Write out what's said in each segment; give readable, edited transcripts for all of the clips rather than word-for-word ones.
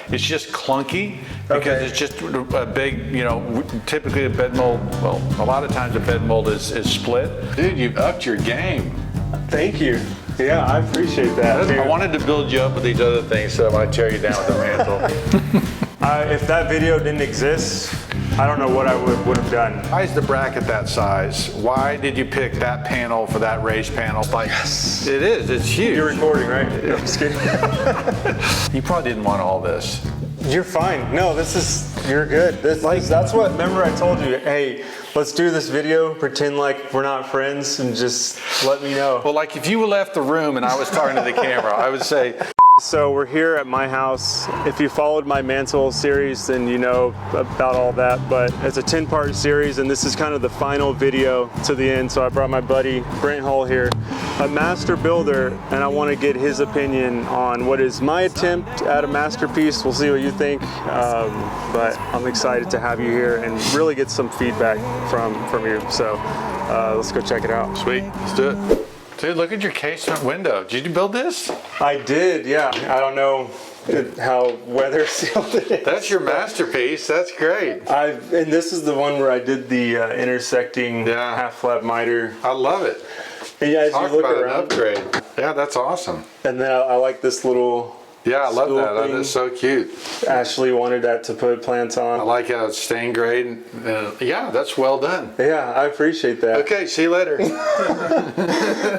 it's just clunky because it's just a big, you know, typically a bed mold, well, a lot of times a bed mold is split. Dude, you've upped your game. Thank you. Yeah, I appreciate that. I wanted to build you up with these other things so I might tear you down with the mantle. If that video didn't exist, I don't know what I would have done. Why is the bracket that size? Why did you pick that panel for that raised panel? Like, yes. It is, it's huge. You're recording, right? No, I'm just kidding. You probably didn't want all this. You're fine. No, you're good. That's what, remember I told you, hey, let's do this video, pretend like we're not friends, and just let me know. Well, like if you left the room and I was talking to the camera, I would say. So we're here at my house. If you followed my mantle series, then you know about all that, but it's a 10-part series, and this is kind of the final video to the end. So I brought my buddy, Brent Hull here, a master builder, and I want to get his opinion on what is my attempt at a masterpiece. We'll see what you think, but I'm excited to have you here and really get some feedback from you. So let's go check it out. Sweet, let's do it. Dude, look at your casement window. Did you build this? I did, yeah. I don't know how weather sealed it is. That's your masterpiece. That's great. And this is the one where I did the intersecting half flat miter. I love it. And yeah, as Talk you look about around, an upgrade. Yeah, that's awesome. And then I like this little. Yeah, I love that. thing. That's so cute. Ashley wanted that to put plants on. I like how it's stain grade. Yeah, that's well done. Yeah, I appreciate that. Okay, see you later.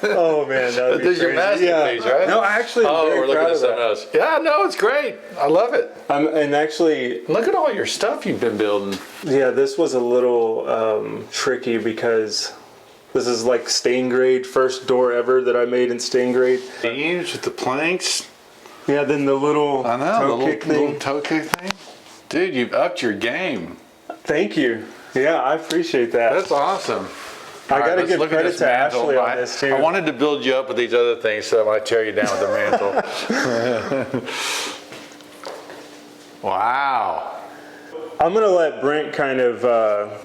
Oh man, that would be crazy. Your masterpiece, right? No, actually, we're looking at something else. Yeah, no, it's great. I love it. And actually, look at all your stuff you've been building. Yeah, this was a little tricky because this is like stain grade, first door ever that I made in stain grade. Beams with the planks. Yeah, then the little little toe kick thing. Dude, you've upped your game. Thank you. Yeah, I appreciate that. That's awesome. I gotta give credit to Ashley on this too. I wanted to build you up with these other things so I might tear you down with the mantle. Wow. I'm gonna let Brent kind of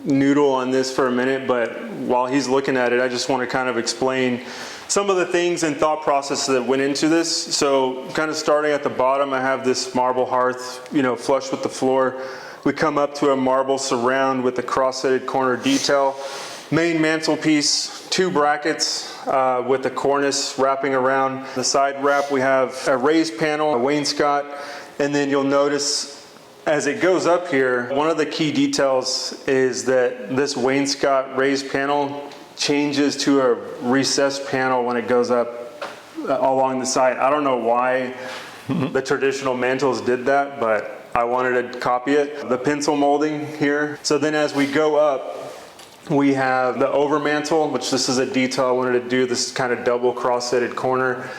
noodle on this for a minute, but while he's looking at it, I just want to kind of explain some of the things and thought process that went into this. So kind of starting at the bottom, I have this marble hearth, you know, flush with the floor. We come up to a marble surround with a cross-headed corner detail. Main mantelpiece, 2 brackets with a cornice wrapping around. The side wrap, we have a raised panel, a wainscot, and then you'll notice as it goes up here, one of the key details is that this wainscot raised panel changes to a recessed panel when it goes up along the side. I don't know why the traditional mantles did that, but I wanted to copy it. The pencil molding here. So then as we go up, we have the over mantle, which this is a detail I wanted to do, this kind of double cross-headed corner.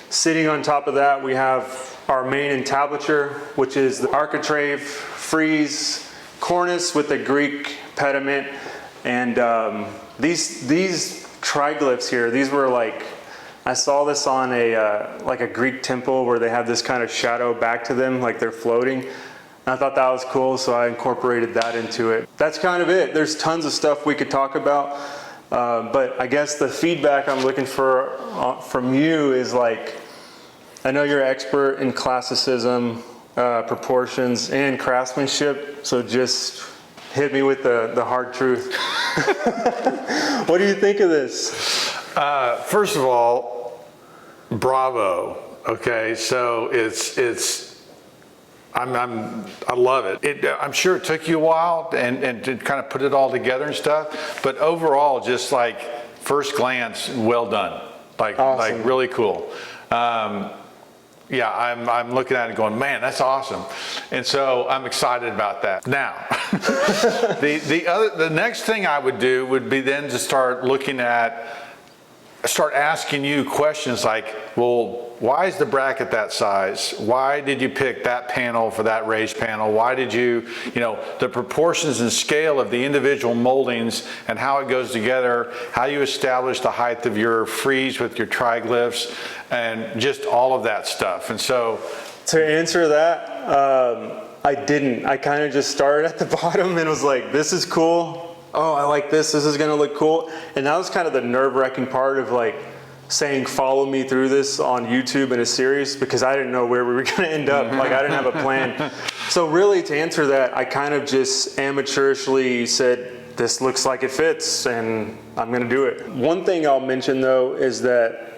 Sitting on top of that, we have our main entablature, which is the architrave, frieze, cornice with the Greek pediment, and these triglyphs here, these were like, I saw this on like a Greek temple where they have this kind of shadow back to them, like they're floating. And I thought that was cool, so I incorporated that into it. That's kind of it. There's tons of stuff we could talk about, but I guess the feedback I'm looking for from you is like, I know you're an expert in classicism, proportions, and craftsmanship, so just hit me with the hard truth. What do you think of this? First of all, bravo. Okay, so I love it. I'm sure it took you a while and to kind of put it all together and stuff, but overall, just like first glance, well done. Like, awesome. Like really cool. Yeah, I'm looking at it going, man, that's awesome. And so I'm excited about that. Now, the next thing I would do would be then to start asking you questions like, well, why is the bracket that size? Why did you pick that panel for that raised panel? Why did you the proportions and scale of the individual moldings and how it goes together, how you establish the height of your frieze with your triglyphs, and just all of that stuff. And so, to answer that, I didn't. I kind of just started at the bottom and was like, this is cool. Oh, I like this. This is going to look cool. And that was kind of the nerve-wracking part of like saying follow me through this on YouTube in a series because I didn't know where we were going to end up. Like I didn't have a plan. So really to answer that, I kind of just amateurishly said, this looks like it fits and I'm going to do it. One thing I'll mention though is that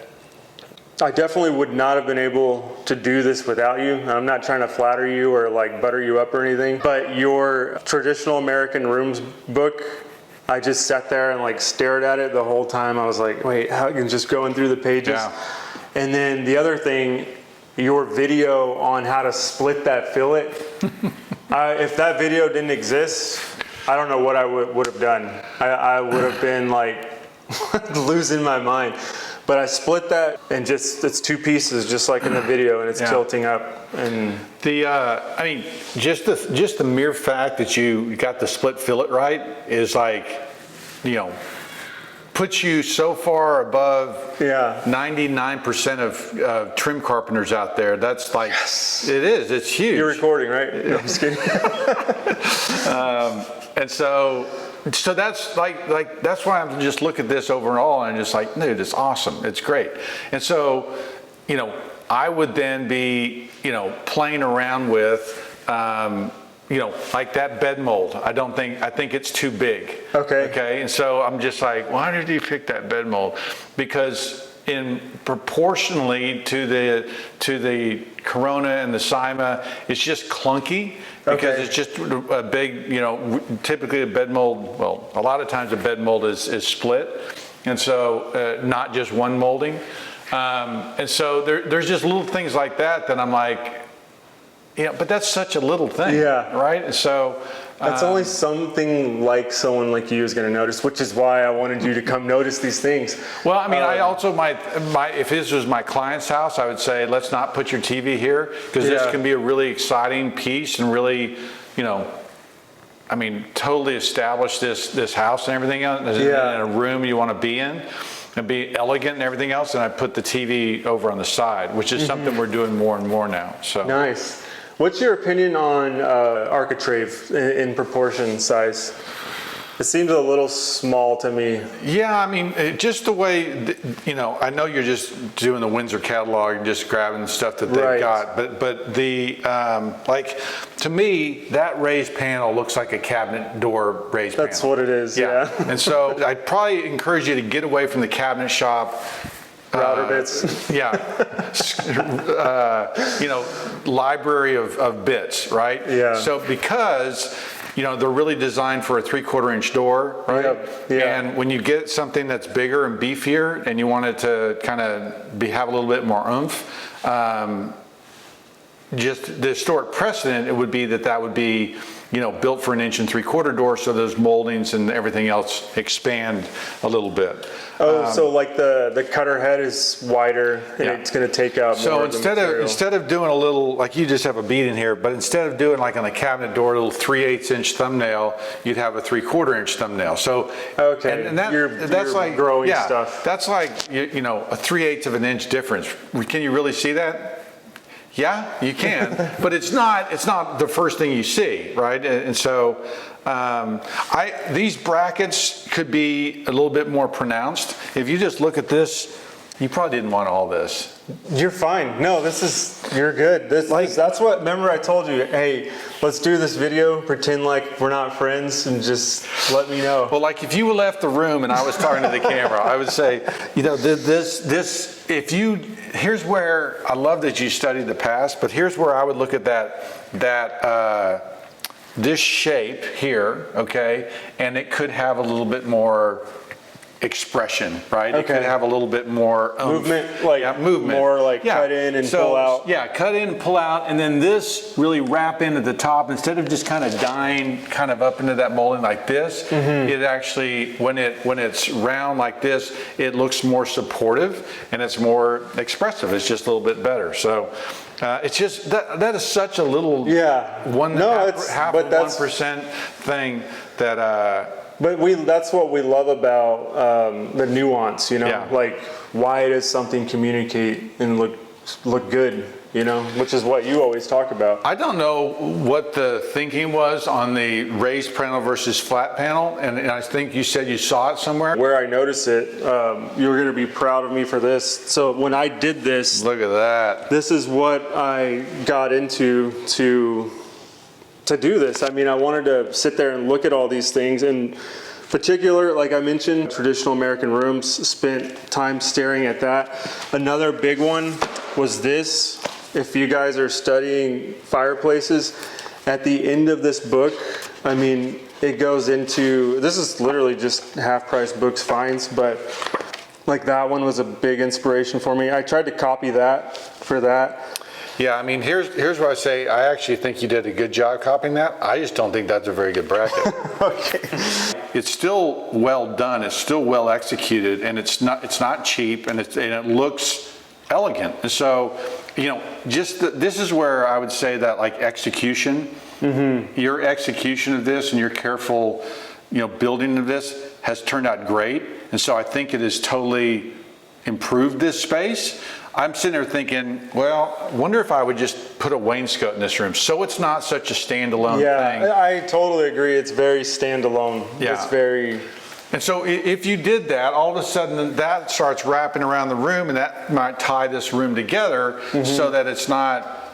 I definitely would not have been able to do this without you. I'm not trying to flatter you or like butter you up or anything, but your traditional American rooms book, I just sat there and like stared at it the whole time. I was like, wait, how can just going through the pages? Yeah. And then the other thing, your video on how to split that fillet. If that video didn't exist, I don't know what I would have done. I would have been like losing my mind. But I split that and just, it's two pieces just like in the video and it's tilting up. And I mean, just the mere fact that you got the split fillet right is like, you know, puts you so far above 99% of trim carpenters out there. That's like, it is, it's huge. You're recording, right? No, I'm just kidding. And so that's like that's why I'm just look at this overall and just like, dude, it's awesome, it's great. And so, you know, I would then be, you know, playing around with, you know, like that bed mold. I think it's too big. Okay. And so I'm just like, why did you pick that bed mold? Because in proportionally to the Corona and the Sima, it's just clunky. Because it's just a big, you know, typically a bed mold, well, a lot of times a bed mold is split. And so not just one molding. And so there's just little things like that I'm like, yeah, but that's such a little thing, right? And so that's only something like someone like you is going to notice, which is why I wanted you to come notice these things. Well, I mean, I also if this was my client's house, I would say, let's not put your TV here because this can be a really exciting piece and really, you know, I mean, totally establish this house and everything else in a room you want to be in and be elegant and everything else. And I put the TV over on the side, which is something we're doing more and more now. So nice. What's your opinion on architrave in proportion size? It seems a little small to me. Yeah, I mean, just the way, you know, I know you're just doing the Windsor catalog and just grabbing stuff that they've got, but the, like, to me, that raised panel looks like a cabinet door raised panel. That's what it is, yeah. And so I'd probably encourage you to get away from the cabinet shop. Router bits. You know, library of bits, right? Yeah. So because, you know, they're really designed for a 3/4 inch door, right? And when you get something that's bigger and beefier and you want it to kind of have a little bit more oomph, just the historic precedent, it would be that would be, you know, built for an 1 3/4 door, so those moldings and everything else expand a little bit. So like the cutter head is wider and it's going to take out more of the material. instead of doing a little, like you just have a bead in here, but instead of doing like on a cabinet door, a little 3/8 inch thumbnail, you'd have a 3/4 inch thumbnail. So and that's like growing stuff. That's like you know, a 3/8 of an inch difference. Can you really see that? Yeah, you can, but it's not the first thing you see, right? And so these brackets could be a little bit more pronounced. If you just look at this, you probably didn't want all this. You're fine. No, you're good. That's what, remember I told you, hey, let's do this video, pretend like we're not friends and just let me know. Well, like if you left the room and I was talking to the camera, I would say, you know, here's where, I love that you studied the past, but here's where I would look at this shape here, okay, and it could have a little bit more expression, right? It could have a little bit more movement, movement, more like cut in and pull out. Yeah, cut in, pull out, and then this really wrap in at the top instead of just kind of dying kind of up into that molding like this. It actually, when it's round like this, it looks more supportive and it's more expressive. It's just a little bit better. So it's just that is such a little half of 1% thing that. But that's what we love about the nuance, you know, like why does something communicate and look good? you know, which is what you always talk about. I don't know what the thinking was on the raised panel versus flat panel, and I think you said you saw it somewhere. Where I noticed it, you're going to be proud of me for this. So when I did this, Look at that. this is what I got into to do this. I mean, I wanted to sit there and look at all these things, and particular, like I mentioned, traditional American rooms, spent time staring at that. Another big one was this. If you guys are studying fireplaces, at the end of this book, I mean, it goes into, this is literally just half-price books finds, but like that one was a big inspiration for me. I tried to copy that for that. Yeah, I mean, here's what I say. I actually think you did a good job copying that. I just don't think that's a very good bracket. Okay. It's still well done. It's still well executed, and it's not cheap, and it looks elegant. And so, you know, this is where I would say that, like, execution, your execution of this and your careful, you know, building of this has turned out great. And so I think it has totally improved this space. I'm sitting there thinking, well, I wonder if I would just put a wainscot in this room so it's not such a standalone thing. Yeah, I totally agree. It's very standalone. Yeah. It's very... And so if you did that, all of a sudden that starts wrapping around the room, and that might tie this room together so that it's not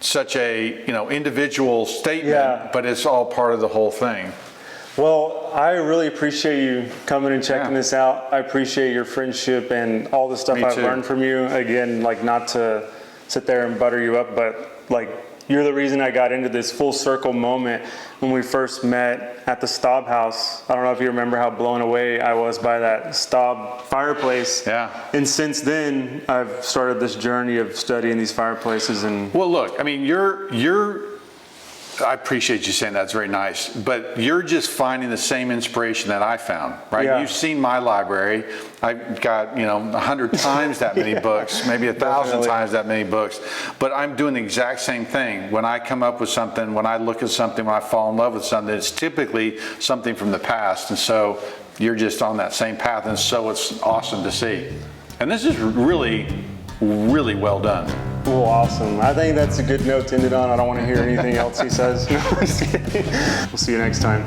such a, you know, individual statement, but it's all part of the whole thing. Well, I really appreciate you coming and checking this out. I appreciate your friendship and all the stuff I've learned from you. Again, like, not to sit there and butter you up, but like, you're the reason I got into this full circle moment when we first met at the Staub house. I don't know if you remember how blown away I was by that Staub fireplace. Yeah. And since then, I've started this journey of studying these fireplaces. And well, look, I mean, I appreciate you saying that's very nice, but you're just finding the same inspiration that I found, right? Yeah. You've seen my library. I've got, you know, 100 times that many books, maybe 1,000 times that many books, but I'm doing the exact same thing. When I come up with something, when I look at something, when I fall in love with something, it's typically something from the past. And so you're just on that same path, and so it's awesome to see. And this is really, really well done. Well, awesome. I think that's a good note to end it on. I don't want to hear anything else he says. We'll see you next time.